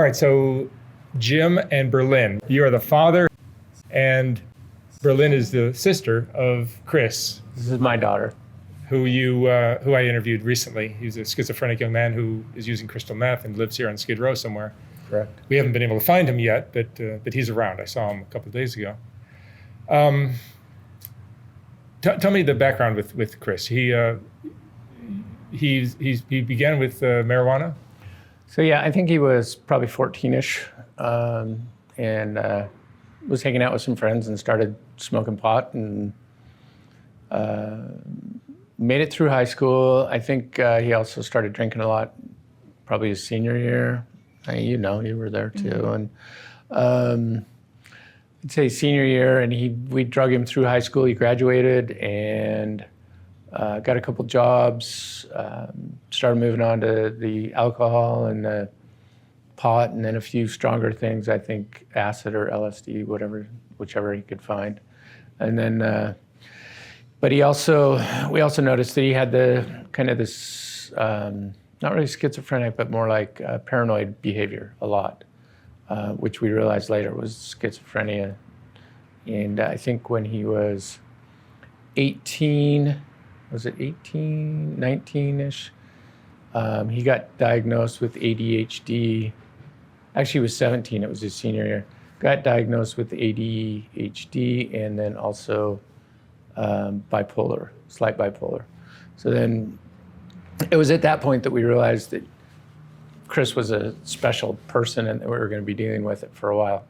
All right, so Jim and Berlin, you are the father, and Berlin is the sister of Chris. This is my daughter. Who I interviewed recently. He's a schizophrenic young man who is using crystal meth and lives here on Skid Row somewhere. Correct. We haven't been able to find him yet, but he's around. I saw him a couple of days ago. Tell me the background with Chris. He began with marijuana. So yeah, I think he was probably 14-ish, and was hanging out with some friends and started smoking pot and made it through high school. I think he also started drinking a lot, probably his senior year. You were there too. Mm-hmm. And I'd say senior year, and we drug him through high school. He graduated and got a couple jobs, started moving on to the alcohol and the pot, and then a few stronger things, I think acid or LSD, whichever he could find. And then, but we also noticed that he had the kind of this, not really schizophrenic, but more like paranoid behavior a lot, which we realized later was schizophrenia. And I think when he was 18, 19-ish, he got diagnosed with ADHD. Actually, he was 17, it was his senior year. Got diagnosed with ADHD and then also bipolar, slight bipolar. So then it was at that point that we realized that Chris was a special person and that we were going to be dealing with it for a while.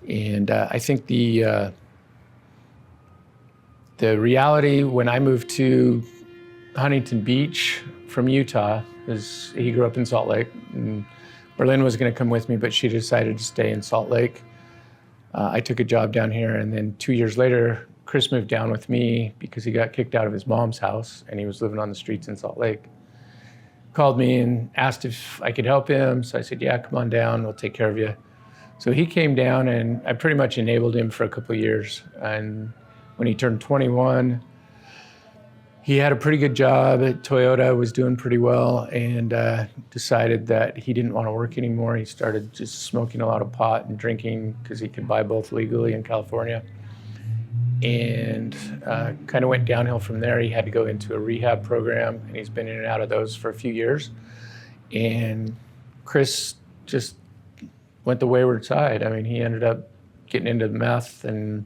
And I think the reality when I moved to Huntington Beach from Utah, is he grew up in Salt Lake, and Berlin was going to come with me, but she decided to stay in Salt Lake. I took a job down here, and then 2 years later, Chris moved down with me because he got kicked out of his mom's house, and he was living on the streets in Salt Lake. Called me and asked if I could help him, so I said, yeah, come on down, we'll take care of you. So he came down, and I pretty much enabled him for a couple of years. And when he turned 21, he had a pretty good job at Toyota, was doing pretty well, and decided that he didn't want to work anymore. He started just smoking a lot of pot and drinking because he could buy both legally in California. And kind of went downhill from there. He had to go into a rehab program, and he's been in and out of those for a few years. And Chris just went the wayward side. I mean, he ended up getting into meth and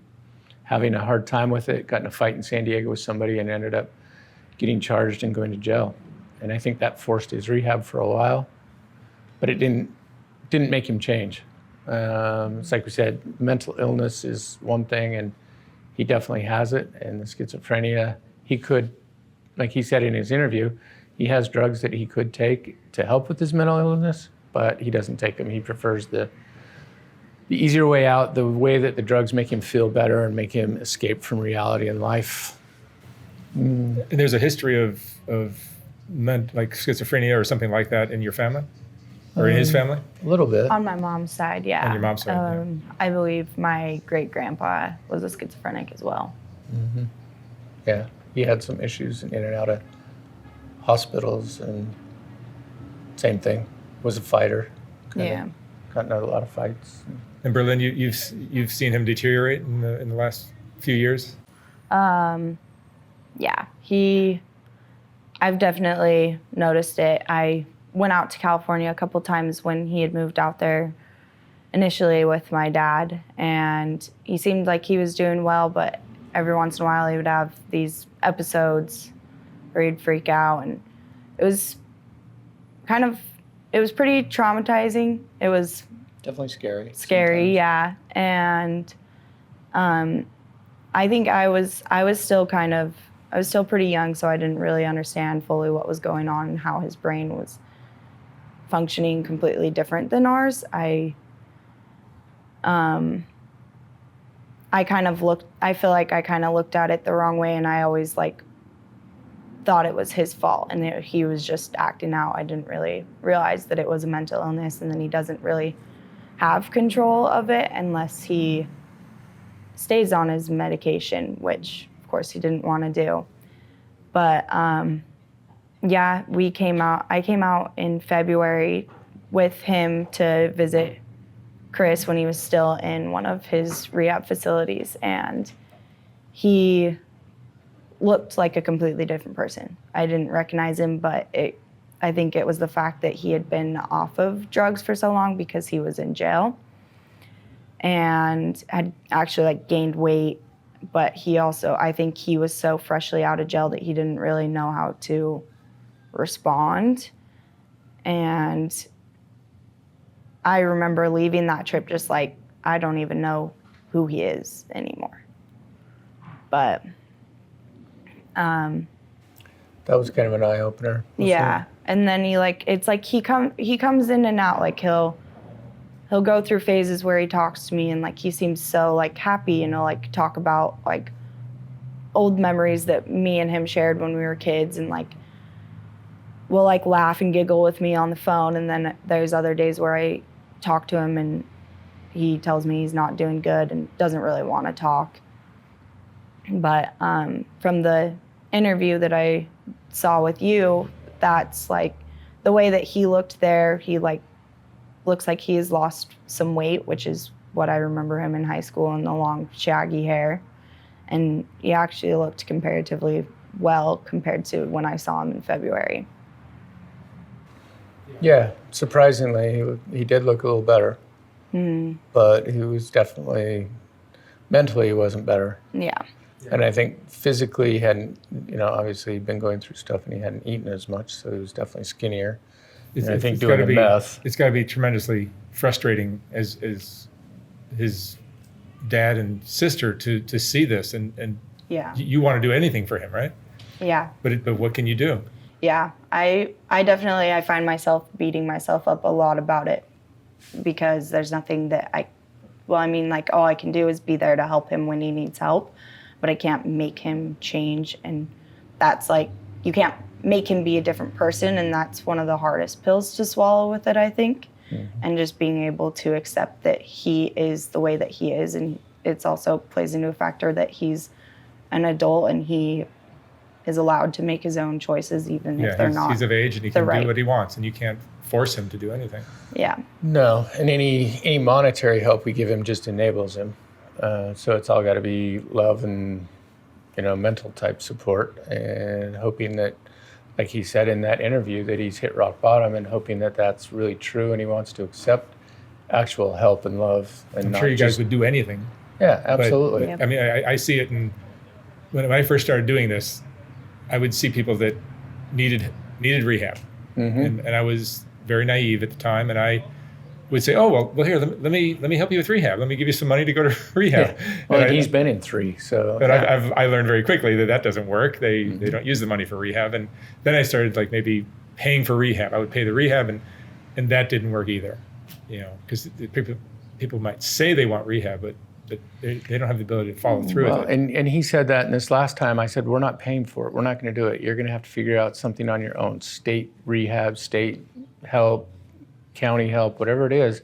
having a hard time with it, got in a fight in San Diego with somebody and ended up getting charged and going to jail. And I think that forced his rehab for a while, but it didn't make him change. It's like we said, mental illness is one thing, and he definitely has it. And the schizophrenia, he could, like he said in his interview, he has drugs that he could take to help with his mental illness, but he doesn't take them. He prefers the easier way out, the way that the drugs make him feel better and make him escape from reality and life. And there's a history of like schizophrenia or something like that in your family? Or in his family? A little bit. On my mom's side, yeah. On your mom's side, yeah. I believe my great-grandpa was a schizophrenic as well. Mm-hmm. Yeah, he had some issues in and out of hospitals, and same thing, was a fighter. Yeah. Got into a lot of fights. In Berlin, you've seen him deteriorate in the last few years? Yeah, I've definitely noticed it. I went out to California a couple times when he had moved out there initially with my dad, and he seemed like he was doing well, but every once in a while he would have these episodes where he'd freak out, and it was pretty traumatizing. It was definitely scary. Scary, yeah. And I think I was still pretty young, so I didn't really understand fully what was going on and how his brain was functioning completely different than ours. I feel like I kind of looked at it the wrong way, and I always thought it was his fault and that he was just acting out. I didn't really realize that it was a mental illness, and then he doesn't really have control of it unless he stays on his medication, which of course he didn't want to do. But yeah, I came out in February with him to visit Chris when he was still in one of his rehab facilities, and he looked like a completely different person. I didn't recognize him, but I think it was the fact that he had been off of drugs for so long because he was in jail and had actually like gained weight. But he also, I think he was so freshly out of jail that he didn't really know how to respond. And I remember leaving that trip just like, I don't even know who he is anymore. But that was kind of an eye-opener. Yeah. And then it's like he comes in and out. Like he'll go through phases where he talks to me and like he seems so like happy, and he'll like talk about like old memories that me and him shared when we were kids, and like will like laugh and giggle with me on the phone. And then there's other days where I talk to him and he tells me he's not doing good and doesn't really want to talk. But from the interview that I saw with you, that's like the way that he looked there. He like looks like he has lost some weight, which is what I remember him in high school, and the long shaggy hair. And he actually looked comparatively well compared to when I saw him in February. Yeah, surprisingly, he did look a little better. But he was definitely, mentally he wasn't better. Yeah. And I think physically he hadn't, obviously he'd been going through stuff and he hadn't eaten as much, so he was definitely skinnier. And I think doing the meth. It's got to be tremendously frustrating as his dad and sister to see this, and Yeah. you want to do anything for him, right? Yeah. But what can you do? Yeah. I definitely, I find myself beating myself up a lot about it, because there's nothing that all I can do is be there to help him when he needs help, but I can't make him change. And that's like, you can't make him be a different person, and that's one of the hardest pills to swallow with it, I think. And just being able to accept that he is the way that he is, and it's also plays into a factor that he's an adult and he is allowed to make his own choices, even if they're not. He's of age and he can do what he wants, and you can't force him to do anything. Yeah. No, and any monetary help we give him just enables him. So it's all got to be love and mental type support, and hoping that, like he said in that interview, that he's hit rock bottom, and hoping that that's really true and he wants to accept actual help and love. And I'm sure you guys would do anything. Yeah, absolutely. But, I mean, I see it, and when I first started doing this, I would see people that needed rehab, and I was very naive at the time, and I would say, well, here, let me help you with rehab. Let me give you some money to go to rehab. Yeah. Well, and he's been in 3, so. But I learned very quickly that doesn't work. They don't use the money for rehab, and then I started like maybe paying for rehab. I would pay the rehab, and that didn't work either, because people might say they want rehab, but they don't have the ability to follow through with it. And he said that, and this last time I said, we're not paying for it. We're not going to do it. You're going to have to figure out something on your own. State rehab, state help, county help, whatever it is,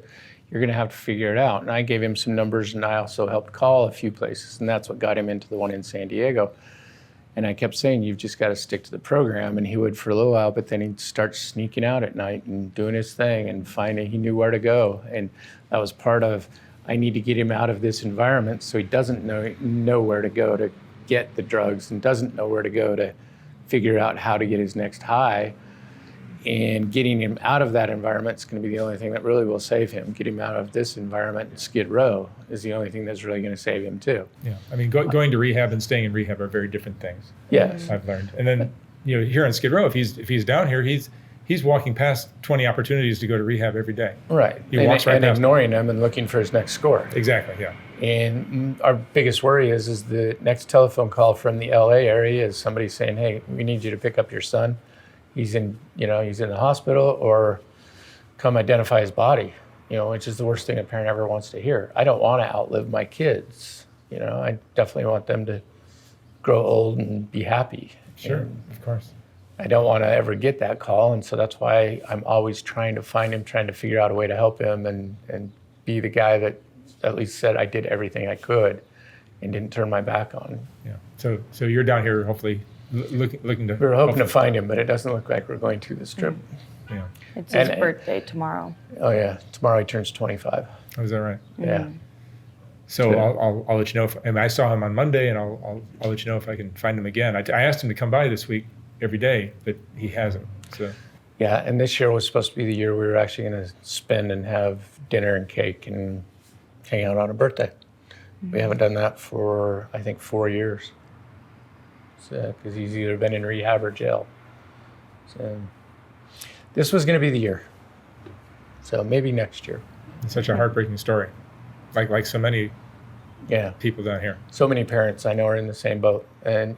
you're going to have to figure it out. And I gave him some numbers, and I also helped call a few places, and that's what got him into the one in San Diego. And I kept saying, you've just got to stick to the program. And he would for a little while, but then he'd start sneaking out at night and doing his thing and finding he knew where to go. And that was part of, I need to get him out of this environment so he doesn't know where to go to get the drugs, and doesn't know where to go to figure out how to get his next high. And getting him out of that environment is going to be the only thing that really will save him. Getting him out of this environment, Skid Row, is the only thing that's really going to save him too. Yeah, I mean, going to rehab and staying in rehab are very different things. Yes, I've learned. And then, here on Skid Row, if he's down here, he's walking past 20 opportunities to go to rehab every day. Right. He walks right past ignoring them and looking for his next score. Exactly. Yeah. And our biggest worry is the next telephone call from the LA area is somebody saying, "Hey, we need you to pick up your son. He's in the hospital, or come identify his body," which is the worst thing a parent ever wants to hear. I don't want to outlive my kids. I definitely want them to grow old and be happy. Sure, And of course. I don't want to ever get that call, and so that's why I'm always trying to find him, trying to figure out a way to help him, and be the guy that at least said I did everything I could and didn't turn my back on. Yeah. So you're down here, hopefully looking to. We were hoping to find him, but it doesn't look like we're going to this trip. Yeah. It's his birthday tomorrow. Oh yeah, tomorrow he turns 25. Oh, is that right? Yeah. So I'll let you know if, and I saw him on Monday, and I'll let you know if I can find him again. I asked him to come by this week every day, but he hasn't. So Yeah, and this year was supposed to be the year we were actually going to spend and have dinner and cake and hang out on a birthday. We haven't done that for, I think, 4 years. So, because he's either been in rehab or jail. So this was going to be the year. So maybe next year. it's such a heartbreaking story, like so many people down here. So many parents I know are in the same boat. And,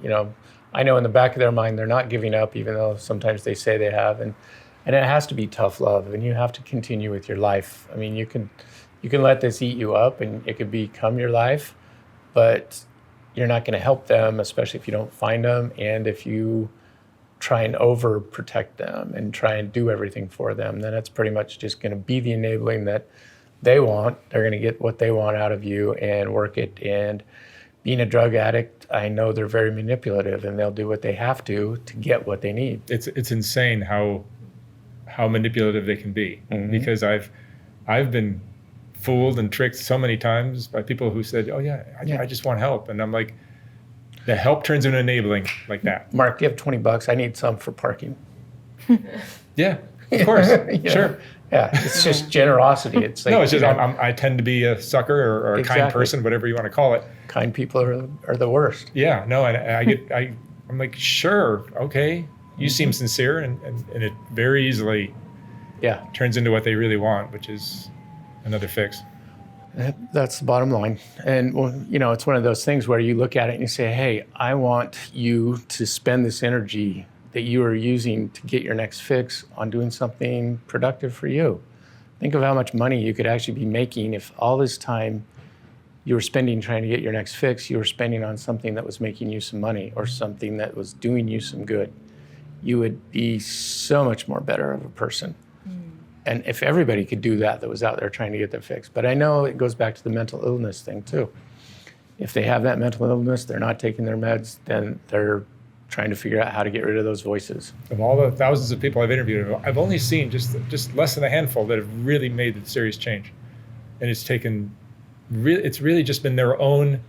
I know in the back of their mind, they're not giving up, even though sometimes they say they have. And it has to be tough love, and you have to continue with your life. I mean, you can let this eat you up, and it could become your life, but you're not going to help them, especially if you don't find them. And if you try and overprotect them and try and do everything for them, then it's pretty much just going to be the enabling that they want. They're going to get what they want out of you and work it. And being a drug addict, I know they're very manipulative, and they'll do what they have to get what they need. It's insane how manipulative they can be, because I've been fooled and tricked so many times by people who said, "Oh yeah, I just want help," and I'm like, the help turns into enabling like that. Mark, you have $20. I need some for parking. Yeah, of course, sure. Yeah, it's just generosity. It's like, no, it's just I tend to be a sucker or a kind person, whatever you want to call it. Kind people are the worst. Yeah, no, and I'm like, sure, okay, you seem sincere, and it very easily turns into what they really want, which is another fix. That's the bottom line. And it's one of those things where you look at it and you say, hey, I want you to spend this energy that you are using to get your next fix on doing something productive for you. Think of how much money you could actually be making if all this time you were spending trying to get your next fix, you were spending on something that was making you some money or something that was doing you some good. You would be so much more better of a person. And if everybody could do that was out there trying to get their fix. But I know it goes back to the mental illness thing too. If they have that mental illness, they're not taking their meds, then they're trying to figure out how to get rid of those voices. Of all the thousands of people I've interviewed, I've only seen just less than a handful that have really made the serious change. And it's really just been their own,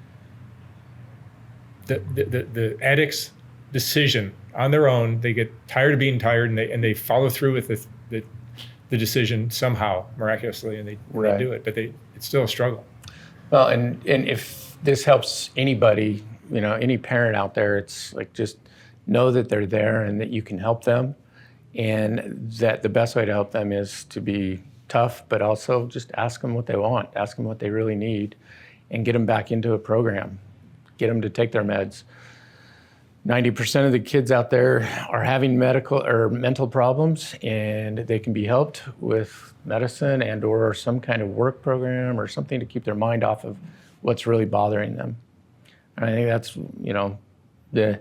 the addict's decision on their own. They get tired of being tired, and they follow through with the decision somehow, miraculously, and they do it. But it's still a struggle. Well, and if this helps anybody, any parent out there, it's like, just know that they're there and that you can help them, and that the best way to help them is to be tough, but also just ask them what they want, ask them what they really need, and get them back into a program, get them to take their meds. 90% of the kids out there are having medical or mental problems, and they can be helped with medicine and or some kind of work program or something to keep their mind off of what's really bothering them. And I think that's, the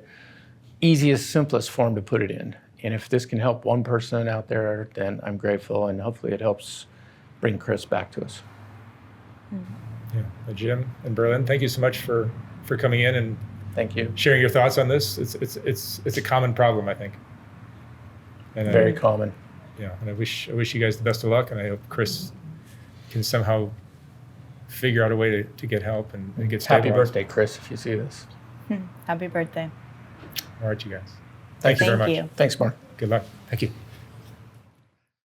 easiest, simplest form to put it in. And if this can help one person out there, then I'm grateful, and hopefully it helps bring Chris back to us. Yeah, Jim in Berlin, thank you so much for coming in and thank you. Sharing your thoughts on this. It's a common problem, I think. And very common. Yeah, and I wish you guys the best of luck, and I hope Chris can somehow figure out a way to get help and get stabilized. Happy birthday, Chris, if you see this. Happy birthday. All right, you guys. Thank you very much. Thanks, Mark. Good luck. Thank you.